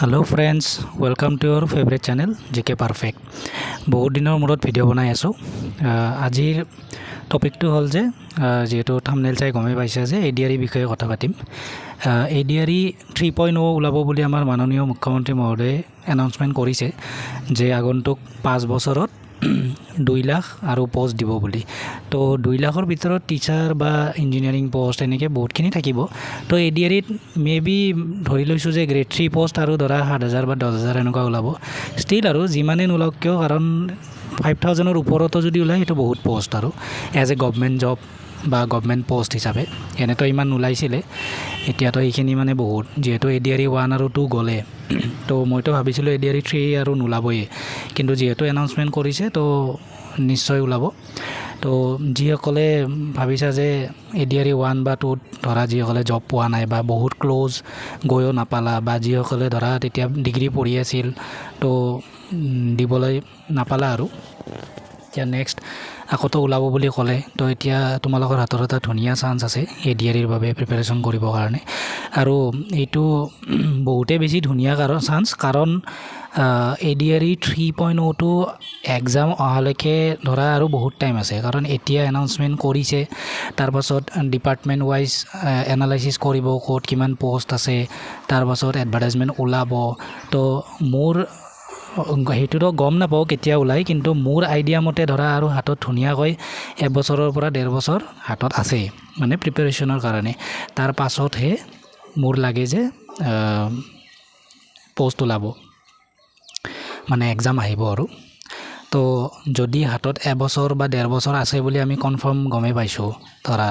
Hello friends, welcome to your favorite channel GK Perfect. বহুত দিনৰ মূৰত ভিডিঅ' বনাই আছোঁ। আজিৰ টপিকটো হ'ল যে যেহেতু থাম্বনেল চাই গমেই পাইছে যে ADRE বিষয়ে কথা পাতিম। ADRE 3.0 ওলাব বুলি আমাৰ মাননীয় মুখ্যমন্ত্ৰী মহোদয়ে এনাউন্সমেণ্ট কৰিছে যে আগন্তুক 5 বছৰত 2 লাখ আৰু পোষ্ট দিব বুলি। তো 2 লাখৰ ভিতৰত টিচাৰ বা ইঞ্জিনিয়াৰিং পোষ্ট এনেকৈ বহুতখিনি থাকিব। তো ADREত মেবি ধৰি লৈছোঁ যে গ্ৰেড 3 পোষ্ট আৰু ধৰা 7,000 বা 10,000 এনেকুৱা ওলাব। ষ্টিল আৰু যিমানে নোলাওক কিয়, কাৰণ 5,000ৰ ওপৰতো যদি ওলায় সেইটো বহুত পোষ্ট আৰু এজ এ গভমেণ্ট জব বা গভমেণ্ট পোষ্ট হিচাপে এনেতো ইমান নোলাইছিলে। এতিয়াতো এইখিনি মানে বহুত, যিহেতু ADRE 1 আৰু 2 গ'লে। তো মইতো ভাবিছিলোঁ ADRE 3 আৰু নোলাবই, কিন্তু যিহেতু এনাউন্সমেণ্ট কৰিছে তো নিশ্চয় ওলাব। তো যিসকলে ভাবিছা যে ADRE 1 বা 2 ধৰা যিসকলে জব পোৱা নাই বা বহুত ক্ল'জ গৈও নাপালা, বা যিসকলে ধৰা তেতিয়া ডিগ্ৰী পঢ়ি আছিল তো দিবলৈ নাপালা, আৰু এতিয়া নেক্সট আকৌতো ওলাব বুলি ক'লে। তো এতিয়া তোমালোকৰ হাতত এটা ধুনীয়া চান্স আছে ADREৰ বাবে প্ৰিপেৰেশ্যন কৰিবৰ কাৰণে। আৰু এইটো বহুতেই বেছি ধুনীয়া চান্স, কাৰণ ADRE 3.0টো এক্সাম অহালৈকে ধৰা আৰু বহুত টাইম আছে। কাৰণ এতিয়া এনাউন্সমেণ্ট কৰিছে, তাৰপাছত ডিপাৰ্টমেণ্ট ৱাইজ এনালাইচিছ কৰিব ক'ত কিমান পোষ্ট আছে, তাৰপাছত এডভাৰটাইজমেণ্ট ওলাব। তো মোৰ সেইটোতো গম নাপাওঁ কেতিয়া ওলায়, কিন্তু মোৰ আইডিয়া মতে ধৰা আৰু হাতত ধুনীয়াকৈ 1 বছৰৰ পৰা 1.5 বছৰ হাতত আছে মানে প্ৰিপেৰেশ্যনৰ কাৰণে। তাৰ পাছতহে মোৰ লাগে যে পোষ্ট ওলাব, মানে এক্সাম আহিব আৰু। তো যদি হাতত 1 বছৰ বা 1.5 বছৰ আছে বুলি আমি কনফাৰ্ম গমেই পাইছোঁ ধৰা,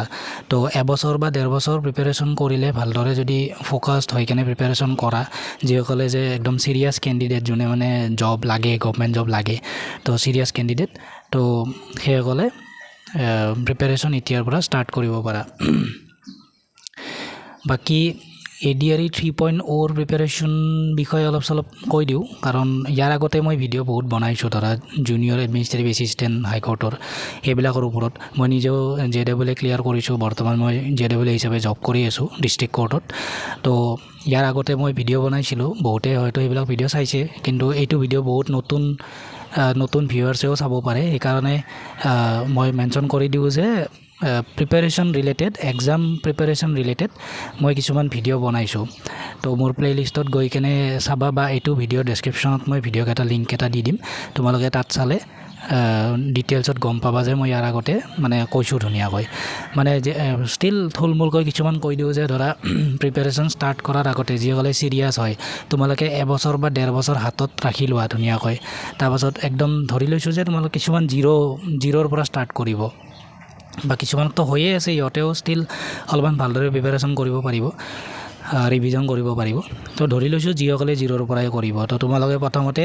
তো 1 বছৰ বা 1.5 বছৰ প্ৰিপেৰেশ্যন কৰিলে ভালদৰে যদি ফ'কাছড হৈ কেনে প্ৰিপেৰেশ্যন কৰা, যিসকলে যে একদম চিৰিয়াছ কেণ্ডিডেট, যোনে মানে জব লাগে, গভমেণ্ট জব লাগে, তো চিৰিয়াছ কেণ্ডিডেট, তো সেইসকলে প্ৰিপেৰেশ্যন এতিয়াৰ পৰা ষ্টাৰ্ট কৰিব পাৰা। বাকী ADRE 3.0ৰ প্ৰিপেৰেশ্যন বিষয়ে অলপ চলপ কৈ দিওঁ, কাৰণ ইয়াৰ আগতে মই ভিডিঅ' বহুত বনাইছোঁ ধৰা জুনিয়ৰ এডমিনিষ্ট্ৰেটিভ এছিষ্টেণ্ট হাইকোৰ্টৰ, সেইবিলাকৰ ওপৰত। মই নিজেও JEE ক্লিয়াৰ কৰিছোঁ, বৰ্তমান মই JEE হিচাপে জব কৰি আছোঁ ডিষ্ট্ৰিক্ট কোৰ্টত। তো ইয়াৰ আগতে মই ভিডিঅ' বনাইছিলোঁ, বহুতে হয়তো সেইবিলাক ভিডিঅ' চাইছে, কিন্তু এইটো ভিডিঅ' বহুত নতুন ভিউৱাৰ্ছেও চাব পাৰে। সেইকাৰণে মই মেনশ্যন কৰি দিওঁ যে preparation related, exam preparation related মই কিছুমান ভিডিঅ' বনাইছোঁ। তো মোৰ প্লে'লিষ্টত গৈ কেনে চাবা, বা এইটো ভিডিঅ'ৰ ডেছক্ৰিপশ্যনত মই ভিডিঅ'কেইটা লিংক এটা দি দিম, তোমালোকে তাত চালে ডিটেইলছত গম পাবা যে মই ইয়াৰ আগতে মানে কৈছোঁ ধুনীয়াকৈ। মানে যে ষ্টিল থুলমূলকৈ কিছুমান কৈ দিওঁ যে ধৰা প্ৰিপেৰেশ্যন ষ্টাৰ্ট কৰাৰ আগতে যিসকলে চিৰিয়াছ হয়, তোমালোকে 1 বছৰ বা 1.5 বছৰ হাতত ৰাখি লোৱা ধুনীয়াকৈ। তাৰপাছত একদম ধৰি লৈছোঁ যে তোমালোকে কিছুমান জিৰ'ৰ পৰা ষ্টাৰ্ট কৰিব, বা কিছুমানতো হৈয়ে আছে, সিহঁতেও ষ্টিল অলপমান ভালদৰে প্ৰিপেৰেশ্যন কৰিব পাৰিব, ৰিভিজন কৰিব পাৰিব। তো ধৰি লৈছোঁ যিসকলে জিৰ'ৰ পৰাই কৰিব, তো তোমালোকে প্ৰথমতে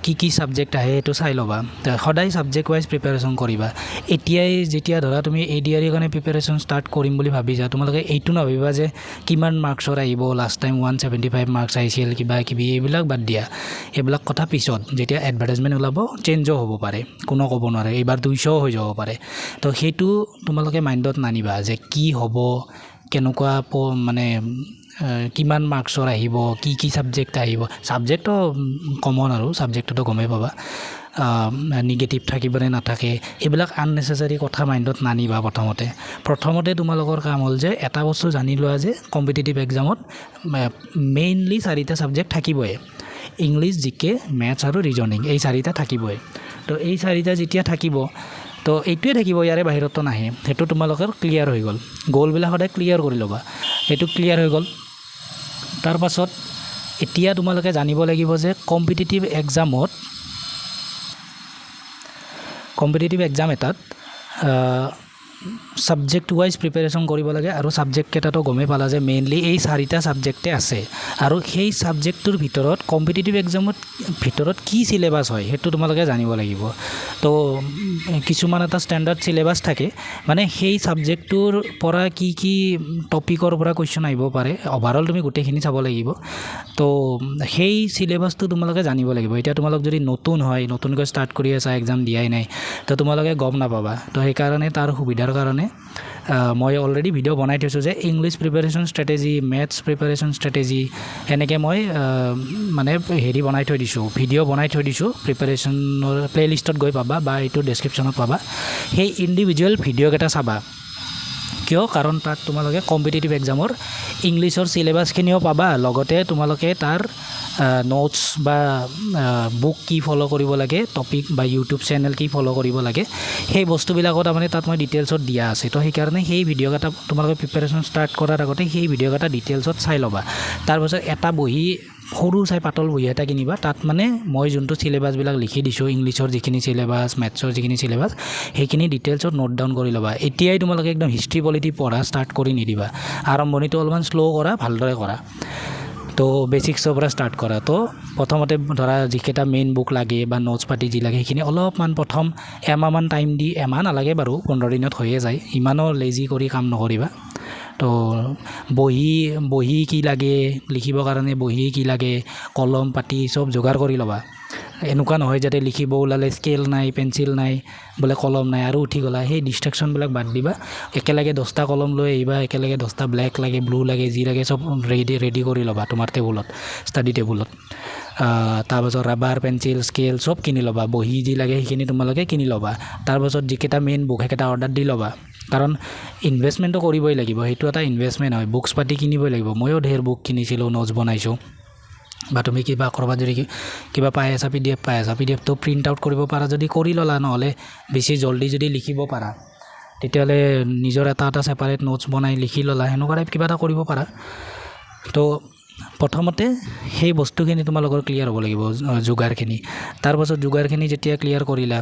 কি ছাবজেক্ট আহে সেইটো চাই ল'বা। সদায় ছাবজেক্ট ৱাইজ প্ৰিপেৰেশ্যন কৰিবা। এতিয়াই যেতিয়া ধৰা তুমি ADRE কাৰণে প্ৰিপেৰেশ্যন ষ্টাৰ্ট কৰিম বুলি ভাবিছা, তোমালোকে এইটো নাভাবিবা যে কিমান মাৰ্কছৰ আহিব, লাষ্ট টাইম 175 মাৰ্কছ আহিছিল, কিবা কিবি, এইবিলাক বাদ দিয়া। এইবিলাক কথা পিছত, যেতিয়া এডভাৰটাইজমেণ্ট ওলাব চেঞ্জো হ'ব পাৰে, কোনো ক'ব নোৱাৰে, এইবাৰ 200 হৈ যাব পাৰে। তো সেইটো তোমালোকে মাইণ্ডত নানিবা যে কি হ'ব, কেনেকুৱা মানে কিমান মাৰ্কছৰ আহিব, কি ছাবজেক্ট আহিব। ছাবজেক্টটো কমন, আৰু ছাবজেক্টটো গমেই পাবা, নিগেটিভ থাকিব নে নাথাকে, এইবিলাক আননেচেচাৰী কথা মাইণ্ডত নানিবা। প্ৰথমতে তোমালোকৰ কাম হ'ল যে এটা বস্তু জানি লোৱা যে কম্পিটিটিভ এক্সামত মেইনলি 4টা ছাবজেক্ট থাকিবই, ইংলিছ, GK, মেথছ আৰু ৰিজনিং, এই 4টা থাকিবই। তো এই 4টা যেতিয়া থাকিব, তো এইটোৱে থাকিব, ইয়াৰে বাহিৰতো নাহে। সেইটো তোমালোকৰ ক্লিয়াৰ হৈ গ'ল, গ'লবিলাক সদায় ক্লিয়াৰ কৰি ল'বা। সেইটো ক্লিয়াৰ হৈ গ'ল। তাৰপাছত এতিয়া তোমালোকে জানিব লাগিব যে কম্পিটিটিভ এক্সাম এটাত ছাবজেক্ট ৱাইজ প্ৰিপেৰেশ্যন কৰিব লাগে। আৰু ছাবজেক্টকেইটাতো গমেই পালা যে মেইনলি এই 4টা ছাবজেক্টে আছে, আৰু সেই ছাবজেক্টটোৰ ভিতৰত কম্পিটিটিভ এক্সামত ভিতৰত কি চিলেবাছ হয় সেইটো তোমালোকে জানিব লাগিব। তো কিছুমান এটা ষ্টেণ্ডাৰ্ড চিলেবাছ থাকে, মানে সেই ছাবজেক্টটোৰ পৰা কি টপিকৰ পৰা কুৱেশ্যন আহিব পাৰে, অভাৰঅল তুমি গোটেইখিনি চাব লাগিব। তো সেই চিলেবাছটো তোমালোকে জানিব লাগিব। এতিয়া তোমালোক যদি নতুনকৈ ষ্টাৰ্ট কৰি আছা, এক্সাম দিয়াই নাই, তো তোমালোকে গম নাপাবা। তো সেইকাৰণে তাৰ সুবিধাৰ কাৰণে মই অলৰেডি ভিডিঅ' বনাই থৈছোঁ যে English preparation strategy, maths preparation strategy, এনেকৈ মই মানে হেৰি বনাই থৈ দিছোঁ, ভিডিঅ' বনাই থৈ দিছোঁ। প্ৰিপাৰেশ্যনৰ প্লে'লিষ্টত গৈ পাবা বা এইটো ডেছক্ৰিপশ্যনত পাবা। সেই ইণ্ডিভিজুৱেল ভিডিঅ'কেইটা চাবা। কিয়? কাৰণ তাত তোমালোকে কম্পিটিটিভ এক্সামৰ ইংলিছৰ চিলেবাছখিনিও পাবা, লগতে তোমালোকে তাৰ নোটছ বা বুক কি ফ'ল' কৰিব লাগে, টপিক বা ইউটিউব চেনেল কি ফ'ল' কৰিব লাগে, সেই বস্তুবিলাকো তাৰমানে তাত মই ডিটেইলছত দিয়া আছে। তো সেইকাৰণে সেই ভিডিঅ'কেইটা তোমালোকে প্ৰিপাৰেশ্যন ষ্টাৰ্ট কৰাৰ আগতে সেই ভিডিঅ'কেইটা ডিটেইলছত চাই ল'বা। তাৰপাছত এটা বহি, সৰু চাই পাতল বহি এটা কিনিবা। তাত মানে মই যোনটো চিলেবাছবিলাক লিখি দিছোঁ, ইংলিছৰ যিখিনি চিলেবাছ, মেথছৰ যিখিনি চিলেবাছ, সেইখিনি ডিটেইলছত নোট ডাউন কৰি ল'বা। এতিয়াই তোমালোকে একদম হিষ্ট্ৰী পলিটি পঢ়া ষ্টাৰ্ট কৰি নিদিবা। আৰম্ভণিটো অলপমান শ্ল' কৰা, ভালদৰে কৰা। তো বেচিক্সৰ পৰা ষ্টাৰ্ট কৰা। তো প্ৰথমতে ধৰা যিকেইটা মেইন বুক লাগে বা নোটছ পাতি যি লাগে সেইখিনি অলপমান প্ৰথম এমাহমান টাইম দি, এমাহ নালাগে বাৰু, 15 দিনত হৈয়ে যায়, ইমানো লেজি কৰি কাম নকৰিবা। তো বহি কি লাগে, লিখিবৰ কাৰণে বহি কি লাগে, কলম পাতি চব যোগাৰ কৰি ল'বা। এনেকুৱা নহয় যাতে লিখিব ওলালে স্কেল নাই, পেঞ্চিল নাই, বোলে কলম নাই আৰু উঠি গ'লা। সেই ডিষ্ট্ৰেকশ্যনবিলাক বাদ দিবা। একেলগে 10টা কলম লৈ আহিবা, একেলগে 10টা ব্লেক লাগে, ব্লু লাগে, যি লাগে চব ৰেডি কৰি ল'বা তোমাৰ টেবুলত, ষ্টাডি টেবুলত। তাৰপাছত ৰাবাৰ, পেঞ্চিল, স্কেল চব কিনি ল'বা। বহি যি লাগে সেইখিনি তোমালোকে কিনি ল'বা। তাৰপাছত যিকেইটা মেইন বুক সেইকেইটা অৰ্ডাৰ দি ল'বা। কাৰণ ইনভেষ্টমেণ্টটো কৰিবই লাগিব, সেইটো এটা ইনভেষ্টমেণ্ট হয়। বুকছ পাতি কিনিবই লাগিব। ময়ো ঢেৰ বুক কিনিছিলোঁ, নোটছ বনাইছোঁ। বা তুমি কিবা ক'ৰবাত যদি কিবা পাই আছা, PDF পাই আছা, PDFটো প্ৰিণ্ট আউট কৰিব পাৰা যদি কৰি ল'লা, নহ'লে বেছি জল্দি যদি লিখিব পাৰা তেতিয়াহ'লে নিজৰ এটা ছেপাৰেট নোটছ বনাই লিখি ল'লা, সেনেকুৱা টাইপ কিবা এটা কৰিব পাৰা। তো প্ৰথমতে সেই বস্তুখিনি তোমালোকৰ ক্লিয়াৰ হ'ব লাগিব, যোগাৰখিনি। তাৰপাছত যোগাৰখিনি যেতিয়া ক্লিয়াৰ কৰিলা,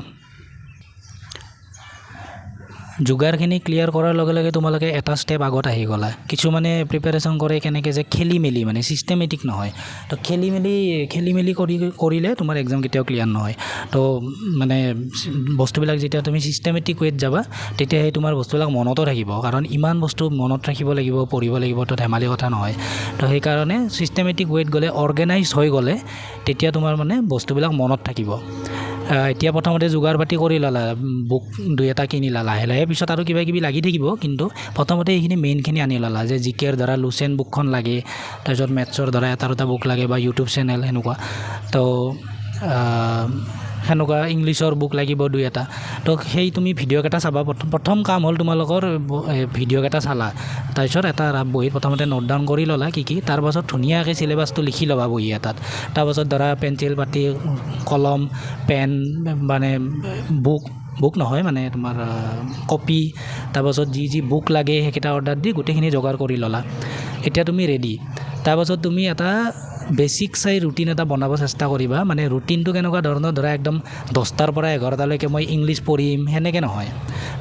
যোগাৰখিনি ক্লিয়াৰ কৰাৰ লগে লগে তোমালোকে এটা ষ্টেপ আগত আহি গ'লা। কিছুমানে প্ৰিপাৰেশ্যন কৰে কেনেকৈ যে খেলি মেলি, মানে ছিষ্টেমেটিক নহয়। তো খেলি মেলি কৰিলে তোমাৰ এক্সাম কেতিয়াও ক্লিয়াৰ নহয়। তো মানে বস্তুবিলাক যেতিয়া তুমি ছিষ্টেমেটিক ৱেত যাবা, তেতিয়া সেই তোমাৰ বস্তুবিলাক মনতো থাকিব। কাৰণ ইমান বস্তু মনত ৰাখিব লাগিব, পঢ়িব লাগিব, তো ধেমালি কথা নহয়। তো সেইকাৰণে ছিষ্টেমেটিক ৱেত গ'লে, অৰ্গেনাইজ হৈ গ'লে, তেতিয়া তোমাৰ মানে বস্তুবিলাক মনত থাকিব। এতিয়া প্ৰথমতে যোগাৰ পাতি কৰি ল'লা, বুক 2-এটা কিনিলা, লাহে লাহে পিছত আৰু কিবা কিবি লাগি থাকিব। কিন্তু প্ৰথমতে এইখিনি মেইনখিনি আনি ল'লা, যে জিকেৰ ধৰা লুচেন বুকখন লাগে, তাৰপিছত মেথছৰ ধৰা 1-2টা বুক লাগে বা ইউটিউব চেনেল সেনেকুৱা। তো সেনেকুৱা ইংলিছৰ বুক লাগিব 2-এটা। তো সেই তুমি ভিডিঅ'কেইটা চাবা। প্ৰথম কাম হ'ল তোমালোকৰ ভিডিঅ'কেইটা চালা, তাৰপিছত এটা বহীত প্ৰথমতে নোট ডাউন কৰি ল'লা কি কি। তাৰপাছত ধুনীয়াকৈ চিলেবাছটো লিখি ল'বা বহী এটাত। তাৰপাছত ধৰা পেঞ্চিল পাতি, কলম, পেন, মানে বুক নহয় মানে তোমাৰ কপি, তাৰপাছত যি বুক লাগে সেইকেইটা অৰ্ডাৰ দি গোটেইখিনি যোগাৰ কৰি ল'লা। এতিয়া তুমি ৰেডি। তাৰপাছত তুমি এটা বেচিক চাই ৰুটিন এটা বনাব চেষ্টা কৰিবা। মানে ৰুটিনটো কেনেকুৱা ধৰণৰ, ধৰা একদম 10টাৰ পৰা 11টালৈকে মই ইংলিছ পঢ়িম, সেনেকৈ নহয়।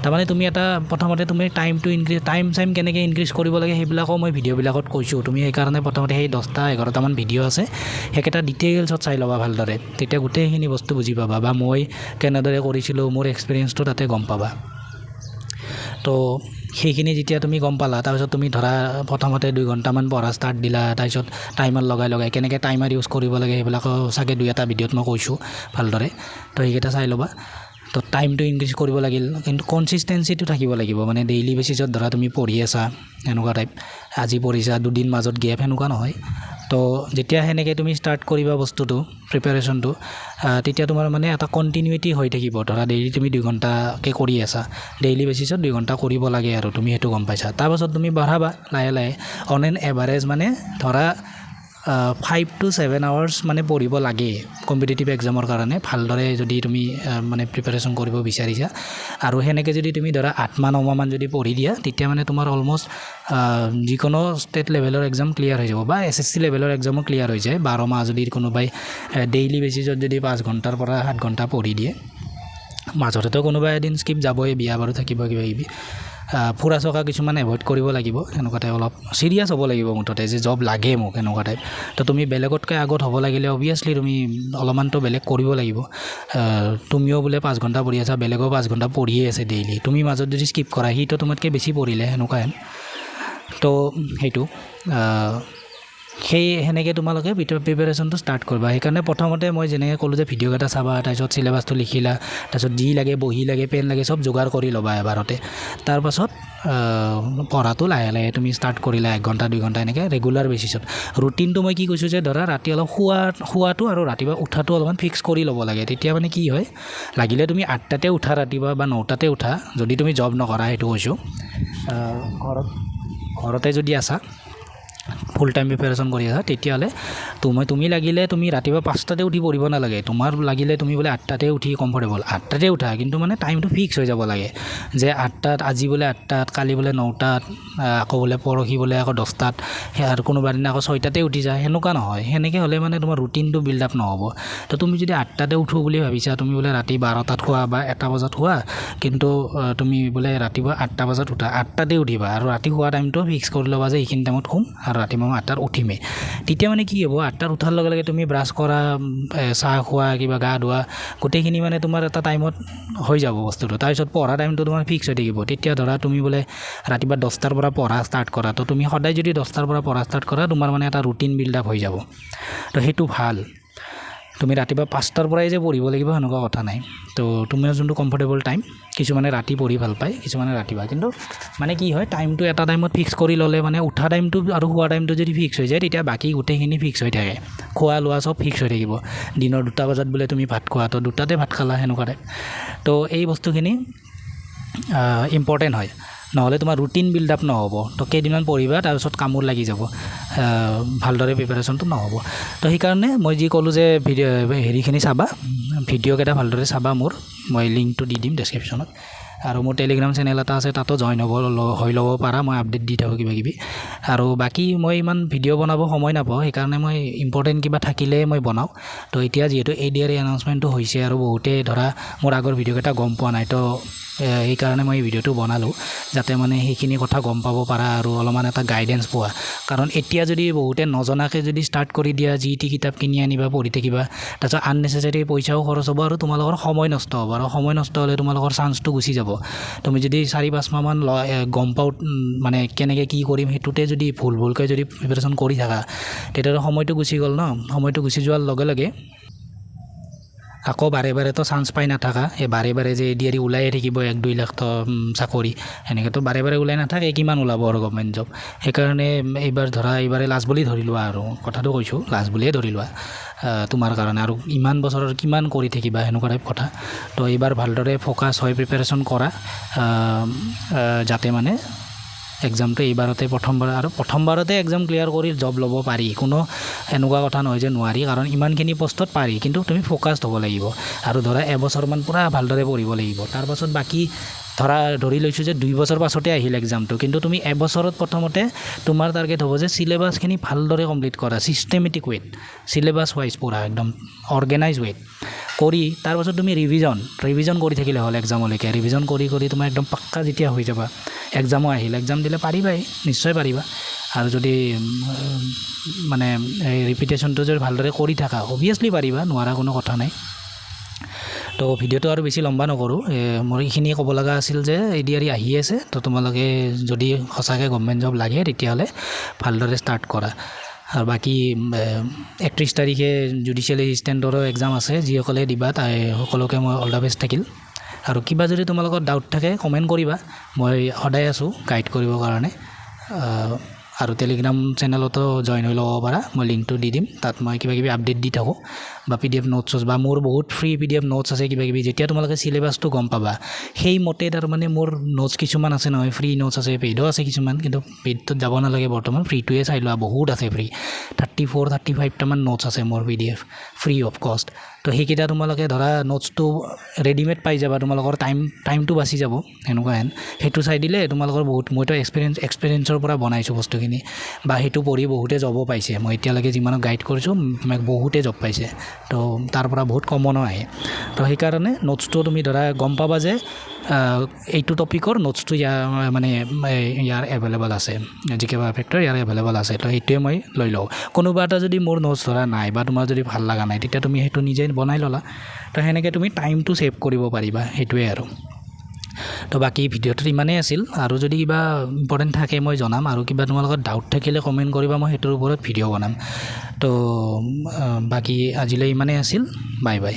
তাৰমানে তুমি এটা প্ৰথমতে তুমি টাইম কেনেকৈ ইনক্ৰিজ কৰিব লাগে সেইবিলাকো মই ভিডিঅ'বিলাকত কৈছোঁ। তুমি সেইকাৰণে প্ৰথমতে সেই 10-11টামান ভিডিঅ' আছে, সেইকেইটা ডিটেইলছত চাই ল'বা ভালদৰে। তেতিয়া গোটেইখিনি বস্তু বুজি পাবা, বা মই কেনেদৰে কৰিছিলোঁ, মোৰ এক্সপিৰিয়েঞ্চটো তাতে গম পাবা। তো সেইখিনি যেতিয়া তুমি গম পালা, তাৰপিছত তুমি ধৰা প্ৰথমতে 2 ঘণ্টামান পঢ়া ষ্টাৰ্ট দিলা। তাৰপিছত টাইমাৰ লগাই কেনেকৈ টাইমাৰ ইউজ কৰিব লাগে সেইবিলাকো চাগে 2-এটা ভিডিঅ'ত মই কৈছোঁ ভালদৰে। তো সেইকেইটা চাই ল'বা। তো টাইমটো ইনক্ৰিজ কৰিব লাগিল, কিন্তু কনচিষ্টেঞ্চিটো থাকিব লাগিব। মানে ডেইলি বেচিছত ধৰা তুমি পঢ়ি আছা, এনেকুৱা টাইপ। আজি পঢ়িছা, 2 দিন মাজত গেপ, সেনেকুৱা নহয়। তো যেতিয়া সেনেকৈ তুমি ষ্টাৰ্ট কৰিবা বস্তুটো, প্ৰিপাৰেশ্যনটো, তেতিয়া তোমাৰ মানে এটা কণ্টিনিউটি হৈ থাকিব। ধৰা ডেইলি তুমি 2 ঘণ্টাকৈ কৰি আছা, ডেইলি বেচিছত 2 ঘণ্টা কৰিব লাগে আৰু তুমি সেইটো গম পাইছা। তাৰপাছত তুমি বঢ়াবা লাহে লাহে। অন এন এভাৰেজ মানে ধৰা 5 to 7 আৱাৰ্ছ মানে পঢ়িব লাগে কম্পিটিটিভ এক্সামৰ কাৰণে, ভালদৰে যদি তুমি মানে প্ৰিপাৰেশ্যন কৰিব বিচাৰিছা। আৰু সেনেকৈ যদি তুমি ধৰা 8-9মাহমান যদি পঢ়ি দিয়া, তেতিয়া মানে তোমাৰ অলমষ্ট যিকোনো ষ্টেট লেভেলৰ এক্সাম ক্লিয়াৰ হৈ যাব, বা SSC লেভেলৰ এক্সামো ক্লিয়াৰ হৈ যায়। 12 মাহ যদি কোনোবাই ডেইলি বেচিছত যদি 5 ঘণ্টাৰ পৰা 7 ঘণ্টা পঢ়ি দিয়ে। মাজতেতো কোনোবাই এদিন স্কিপ যাবই, বিয়া বাৰু থাকিব, কিবা কিবি, ফুৰা চকা কিছুমান এভইড কৰিব লাগিব। এনেকুৱা টাইপ অলপ চিৰিয়াছ হ'ব লাগিব মুঠতে, যে জব লাগে মোক, এনেকুৱা টাইপ। তো তুমি বেলেগতকৈ আগত হ'ব লাগিলে অভিয়াছলি তুমি অলপমানতো বেলেগ কৰিব লাগিব। তুমিও বোলে 5 ঘণ্টা পঢ়ি আছা, বেলেগেও 5 ঘণ্টা পঢ়িয়ে আছে ডেইলি, তুমি মাজত যদি স্কিপ কৰা, সিটো তোমাতকৈ বেছি পঢ়িলে, সেনেকুৱাই। তো সেইটো সেই সেনেকৈ তোমালোকে প্ৰিপেৰেশ্যনটো ষ্টাৰ্ট কৰিবা সেইকাৰণে প্ৰথমতে মই যেনেকৈ ক'লোঁ যে ভিডিঅ' এটা চাবা তাৰপিছত চিলেবাছটো লিখিলা তাৰপিছত যি লাগে বহি লাগে পেন লাগে চব যোগাৰ কৰি ল'বা এবাৰতে তাৰপাছত পঢ়াটো লাহে লাহে তুমি ষ্টাৰ্ট কৰিলা 1 ঘণ্টা 2 ঘণ্টা এনেকৈ ৰেগুলাৰ বেচিছত ৰুটিনটো মই কি কৈছোঁ যে ধৰা ৰাতি অলপ শোৱাটো আৰু ৰাতিপুৱা উঠাটো অলপমান ফিক্স কৰি ল'ব লাগে তেতিয়া মানে কি হয় লাগিলে তুমি 8টাতে উঠা ৰাতিপুৱা বা 9টাতে উঠা যদি তুমি জব নকৰা সেইটো কৈছোঁ ঘৰতে যদি আছা ফুল টাইম প্ৰিপেৰেশ্যন কৰি আছা তেতিয়াহ'লে তুমি লাগিলে তুমি ৰাতিপুৱা 5টাতে উঠি পঢ়িব নালাগে তোমাৰ লাগিলে তুমি বোলে 8টাতে উঠি কমফৰ্টেবল 8টাতে উঠা কিন্তু মানে টাইমটো ফিক্স হৈ যাব লাগে যে 8টাত আজি বোলে 8টাত কালি বোলে 9টাত আকৌ বোলে পৰহি বোলে আকৌ 10টাত আৰু কোনোবা দিনা আকৌ 6টাতে উঠি যায় সেনেকুৱা নহয় সেনেকৈ হ'লে মানে তোমাৰ ৰুটিনটো বিল্ড আপ নহ'ব তো তুমি যদি 8টাতে উঠো বুলি ভাবিছা তুমি বোলে ৰাতি 12টাত খোৱা বা 1টা বজাত খোৱা কিন্তু তুমি বোলে ৰাতিপুৱা 8টা বজাত উঠা 8টাতে উঠিবা আৰু ৰাতি খোৱা টাইমটো ফিক্স কৰি ল'বা যে এইখিনি টাইমত শুম আৰু ৰাতিপুৱা 8টাত উঠিমেই তেতিয়া মানে কি হ'ব 8টাত উঠাৰ লগে লগে তুমি ব্ৰাছ কৰা চাহ খোৱা কিবা গা ধোৱা গোটেইখিনি মানে তোমাৰ এটা টাইমত হৈ যাব বস্তুটো তাৰপিছত পঢ়া টাইমটো তোমাৰ ফিক্স হৈ থাকিব তেতিয়া ধৰা তুমি বোলে ৰাতিপুৱা 10টাৰ পৰা পঢ়া ষ্টাৰ্ট কৰা তো তুমি সদায় যদি 10টাৰ পৰা পঢ়া ষ্টাৰ্ট কৰা তোমাৰ মানে এটা ৰুটিন বিল্ড আপ হৈ যাব তো সেইটো ভাল তুমি ৰাতিপুৱা 5টাৰ পৰাই যে পঢ়িব লাগিব সেনেকুৱা কথা নাই তো তোমাৰ যোনটো কমফৰ্টেবল টাইম কিছুমানে ৰাতি পঢ়ি ভাল পায় কিছুমানে ৰাতিপুৱা কিন্তু মানে কি হয় টাইমটো এটা টাইমত ফিক্স কৰি ল'লে মানে উঠা টাইমটো আৰু শোৱা টাইমটো যদি ফিক্স হৈ যায় তেতিয়া বাকী গোটেইখিনি ফিক্স হৈ থাকে খোৱা লোৱা চব ফিক্স হৈ থাকিব দিনৰ 2টা বজাত বোলে তুমি ভাত খোৱা তো 2টাতে ভাত খালা সেনেকুৱা টাইপ তো এই বস্তুখিনি ইম্পৰ্টেণ্ট হয় নহ'লে তোমাৰ ৰুটিন বিল্ড আপ নহ'ব তো কেইদিনমান পঢ়িবা তাৰপিছত কামোৰ লাগি যাব ভালদৰে প্ৰিপেৰেশ্যনটো নহ'ব তো সেইকাৰণে মই যি ক'লোঁ যে হেৰিখিনি চাবা ভিডিঅ'কেইটা ভালদৰে চাবা মোৰ মই লিংকটো দি দিম ডেছক্ৰিপশ্যনত আৰু মোৰ টেলিগ্ৰাম চেনেল এটা আছে তাতো জইন হৈ ল'ব পাৰা মই আপডেট দি থাকোঁ কিবাকিবি আৰু বাকী মই ইমান ভিডিঅ' বনাব সময় নাপাওঁ সেইকাৰণে মই ইম্পৰ্টেণ্ট কিবা থাকিলে মই বনাওঁ তো এতিয়া যিহেতু ADR এনাউন্সমেণ্টটো হৈছে আৰু বহুতে ধৰা মোৰ আগৰ ভিডিঅ'কেইটা গম পোৱা নাই তো সেইকাৰণে মই এই ভিডিঅ'টো বনালোঁ যাতে মানে সেইখিনি কথা গম পাব পাৰা আৰু অলপমান এটা গাইডেঞ্চ পোৱা কাৰণ এতিয়া যদি বহুতে নজনাকৈ যদি ষ্টাৰ্ট কৰি দিয়া যি টি কিতাপ কিনি আনিবা পঢ়ি থাকিবা তাৰপিছত আননেচেচাৰী পইচাও খৰচ হ'ব আৰু তোমালোকৰ সময় নষ্ট হ'ব আৰু সময় নষ্ট হ'লে তোমালোকৰ চান্সটো গুচি যাব তুমি যদি 4-5 মাহমান গম পাওঁ মানে কেনেকৈ কি কৰিম সেইটোতে যদি ভুলকৈ যদি প্ৰিপেৰেশ্যন কৰি থাকা তেতিয়াতো সময়টো গুচি গ'ল ন সময়টো গুচি যোৱাৰ লগে লগে আকৌ বাৰে বাৰেতো চান্স পাই নাথাকা এই বাৰে বাৰে যে ADR ওলায়ে থাকিব 1-2 লাখ চাকৰি এনেকৈতো বাৰে বাৰে ওলাই নাথাকে কিমান ওলাব আৰু গভৰ্ণমেণ্ট জব সেইকাৰণে এইবাৰে লাষ্ট বুলি ধৰি লোৱা আৰু কথাটো কৈছোঁ লাষ্ট বুলিয়ে ধৰি লোৱা তোমাৰ কাৰণে আৰু ইমান বছৰৰ কিমান কৰি থাকিবা সেনেকুৱা টাইপ কথা তো এইবাৰ ভালদৰে ফ'কাছ হৈ প্ৰিপেৰেশ্যন কৰা যাতে মানে এক্সামটো এইবাৰতে প্ৰথমবাৰতে এক্সাম ক্লিয়াৰ কৰি জব ল'ব পাৰি কোনো এনেকুৱা কথা নহয় যে নোৱাৰি কাৰণ ইমানখিনি পষ্টত পাৰি কিন্তু তুমি ফ'কাছড হ'ব লাগিব আৰু ধৰা এবছৰমান পূৰা ভালদৰে পঢ়িব লাগিব তাৰপাছত বাকী ধৰি লৈছোঁ যে 2 বছৰ পাছতে আহিল এক্সামটো কিন্তু তুমি এবছৰত প্ৰথমতে তোমাৰ টাৰ্গেট হ'ব যে চিলেবাছখিনি ভালদৰে কমপ্লিট কৰা ছিষ্টেমেটিক ৱেত চিলেবাছ ৱাইজ পূৰা একদম অৰ্গেনাইজ ৱেত কৰি তাৰপাছত তুমি ৰিভিজন কৰি থাকিলে হ'ল এক্সামলৈকে ৰিভিজন কৰি তোমাৰ একদম পাক্কা যেতিয়া হৈ যাবা এক্সামো আহিল এক্সাম দিলে পাৰিবাই নিশ্চয় পাৰিবা আৰু যদি মানে ৰিপিটেশ্যনটো যদি ভালদৰে কৰি থাকা অভিয়াছলি পাৰিবা নোৱাৰা কোনো কথা নাই তো ভিডিঅ'টো আৰু বেছি লম্বা নকৰোঁ মোৰ এইখিনিয়ে ক'ব লগা আছিল যে ADR আহি আছে তো তোমালোকে যদি সঁচাকৈ গভৰ্ণমেণ্ট জব লাগে তেতিয়াহ'লে ভালদৰে ষ্টাৰ্ট কৰা আৰু বাকী 31 তাৰিখে জুডিচিয়েল এছিষ্টেণ্টৰো এক্সাম আছে যিসকলে দিবা সকলোকে মই অল দ্য বেষ্ট থাকিল আৰু কিবা যদি তোমালোকৰ ডাউট থাকে কমেণ্ট কৰিবা মই সদায় আছোঁ গাইড কৰিবৰ কাৰণে আৰু টেলিগ্ৰাম চেনেলতো জইন হৈ ল'ব পাৰা মই লিংকটো দি দিম তাত মই কিবাকিবি আপডেট দি থাকোঁ বা PDF নোটছ বা মোৰ বহুত ফ্ৰী PDF নোটছ আছে কিবাকিবি যেতিয়া তোমালোকে চিলেবাছটো গম পাবা সেইমতে তাৰমানে মোৰ নোটছ কিছুমান আছে নহয় ফ্ৰী নোটছ আছে পেইডো আছে কিছুমান কিন্তু পেইডটোত যাব নালাগে বৰ্তমান ফ্ৰীটোৱে চাই লোৱা বহুত আছে ফ্ৰী 34-35টামান নোটছ আছে মোৰ PDF ফ্ৰী অফ কষ্ট তো সেইকেইটা তোমালোকে ধৰা নোটছটো ৰেডিমেড পাই যাবা তোমালোকৰ টাইমটো বাচি যাব সেনেকুৱা সেইটো চাই দিলে তোমালোকৰ বহুত মইতো এক্সপিৰিয়েঞ্চৰ পৰা বনাইছোঁ বস্তুখিনি বা সেইটো পঢ়ি বহুতে জবো পাইছে মই এতিয়ালৈকে যিমানক গাইড কৰিছোঁ বহুতে জব পাইছে তো তাৰ পৰা বহুত কমনো আহে তো সেইকাৰণে নোটছটো তুমি ধৰা গম পাবা যে এইটো টপিকৰ নোটছটো ইয়াৰ এভেইলেবল আছে জিকে পাৰফেক্টৰ ইয়াৰ এভেইলেবল আছে তো সেইটোৱে মই লৈ লওঁ কোনোবা এটা যদি মোৰ নোটছ ধৰা নাই বা তোমাৰ যদি ভাল লগা নাই তেতিয়া তুমি সেইটো নিজে বনাই ল'লা তো সেনেকৈ তুমি টাইমটো ছেভ কৰিব পাৰিবা সেইটোৱে আৰু তো বাকী ভিডিঅ'টোত ইমানেই আছিল আৰু যদি কিবা ইম্পৰ্টেণ্ট থাকে মই জনাম আৰু কিবা তোমালোকৰ ডাউট থাকিলে কমেণ্ট কৰিবা মই সেইটোৰ ওপৰত ভিডিঅ' বনাম তো বাকী আজিলৈ ইমানেই আছিল বাই বাই